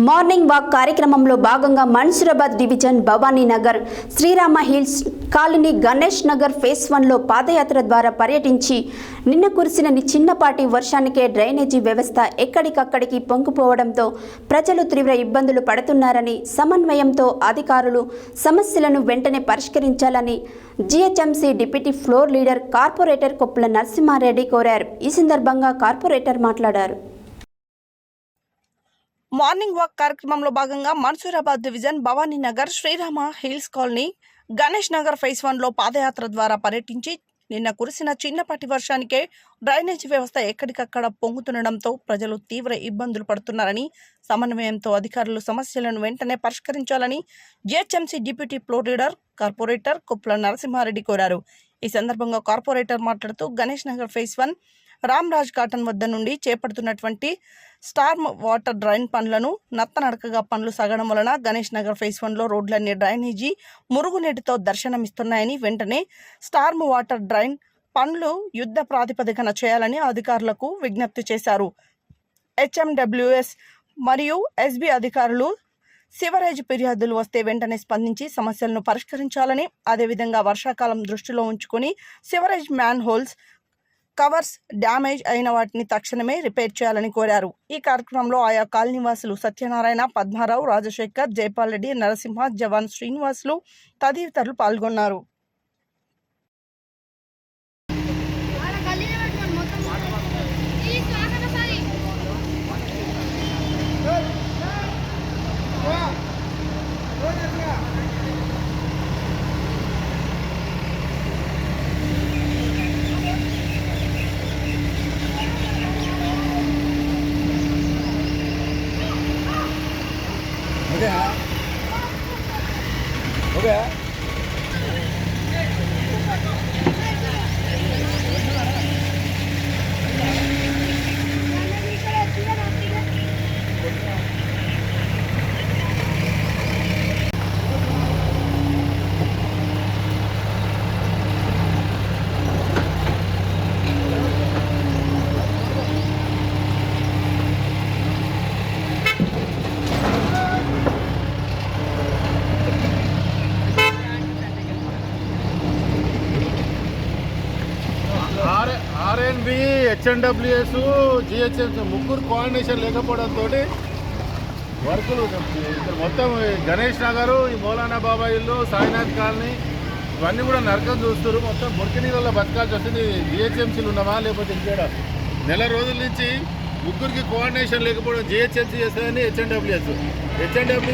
Morning walk కార్యక్రమంలో భాగంగా Mansoorabad division Bhavani Nagar Srirama hills colony Ganesh Nagar phase 1లో పాదయాత్ర ద్వారా పర్యటించి నిన్న కురిసిన చిన్నపాటి వర్షానికే డ్రైనేజీ వ్యవస్థ ఎక్కడికక్కడికి పొంగిపోవడంతో ప్రజలు తీవ్ర ఇబ్బందులు పడుతున్నారని సమన్వయంతో అధికారులు సమస్యలను వెంటనే పరిష్కరించాలని GHMC deputy floor leader corporator Koppula Narasimha Reddy కోరారు। ఈ సందర్భంగా కార్పొరేటర్ మాట్లాడారు। మార్నింగ్ వాక్ కార్యక్రమంలో భాగంగా Mansoorabad division Bhavani Nagar Srirama hills colony Ganesh Nagar phase 1లో పాదయాత్ర ద్వారా పర్యటించి నిన్న కురిసిన చిన్నపాటి వర్షానికే డ్రైనేజీ వ్యవస్థ ఎక్కడికక్కడ పొంగుతుండడంతో ప్రజలు తీవ్ర ఇబ్బందులు పడుతున్నారని సమన్వయంతో అధికారులు సమస్యలను వెంటనే పరిష్కరించాలని GHMC deputy floor leader corporator Koppula Narasimha Reddy కోరారు। ఈ సందర్భంగా కార్పొరేటర్ మాట్లాడుతూ గణేష్ నగర్ ఫేస్ 1 రామ్రాజ్ కాటన్ వద్ద నుండి చేపడుతున్నటువంటి స్టార్మ్ వాటర్ డ్రైన్ పనులను నత్తనడకగా పనులు సాగడం వలన గణేష్ నగర్ ఫేస్ 1లో రోడ్లన్నీ డ్రైనేజీ మురుగునీటితో దర్శనమిస్తున్నాయని వెంటనే స్టార్మ్ వాటర్ డ్రైన్ పనులు యుద్ధ ప్రాతిపదికన చేయాలని అధికారులకు విజ్ఞప్తి చేశారు। హెచ్ఎండబ్ల్యూఎస్ మరియు ఎస్బీ అధికారులు సివరేజ్ ఫిర్యాదులు వస్తే వెంటనే స్పందించి సమస్యలను పరిష్కరించాలని, అదేవిధంగా వర్షాకాలం దృష్టిలో ఉంచుకొని sewerage man holes covers damage అయిన వాటిని తక్షణమే రిపేర్ చేయాలని కోరారు। ఈ కార్యక్రమంలో ఆయా కాలనీవాసులు సత్యనారాయణ, పద్మారావు, రాజశేఖర్, జైపాల్ రెడ్డి, నరసింహ, జవాన్ శ్రీనివాసులు తదితరులు పాల్గొన్నారు। Okay. ఆర్ఎన్బి, హెచ్ఎండబ్ల్యూఎస్, జిహెచ్ఎంసీ ముగ్గురు కోఆర్డినేషన్ లేకపోవడంతో వర్కులు మొత్తం గణేష్ నగరు, ఈ మౌలానా బాబా ఇల్లు, సాయినాథ్ కాలనీ ఇవన్నీ కూడా నరకం చూస్తారు। మొత్తం బొరికి నీళ్ళలో బతకాల్సి వస్తుంది। జిహెచ్ఎంసీలు ఉన్నామా లేకపోతే ఇంకేడా నెల రోజుల నుంచి ముగ్గురికి కోఆర్డినేషన్ లేకపోవడం జిహెచ్ఎంసీ చేస్తుందని హెచ్ఎండబ్ల్యూ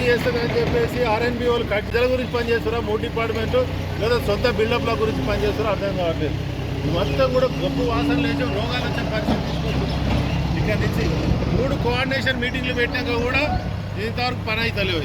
చేస్తుందని చెప్పేసి ఆర్ఎన్బి వాళ్ళు కట్టెల గురించి పనిచేస్తారా, 3 డిపార్ట్మెంటు లేదా సొంత బిల్డప్ల గురించి పనిచేస్తారో అర్థం కావట్లేదు। మొత్తం కూడా గొప్ప వాసన లేచి రోగాలు వచ్చే పరిస్థితి తీసుకొస్తుంది। ఇక్కడ నుంచి 3 కోఆర్డినేషన్ మీటింగ్లు పెట్టినాక కూడా ఇంతవరకు పని అవుతలేవు।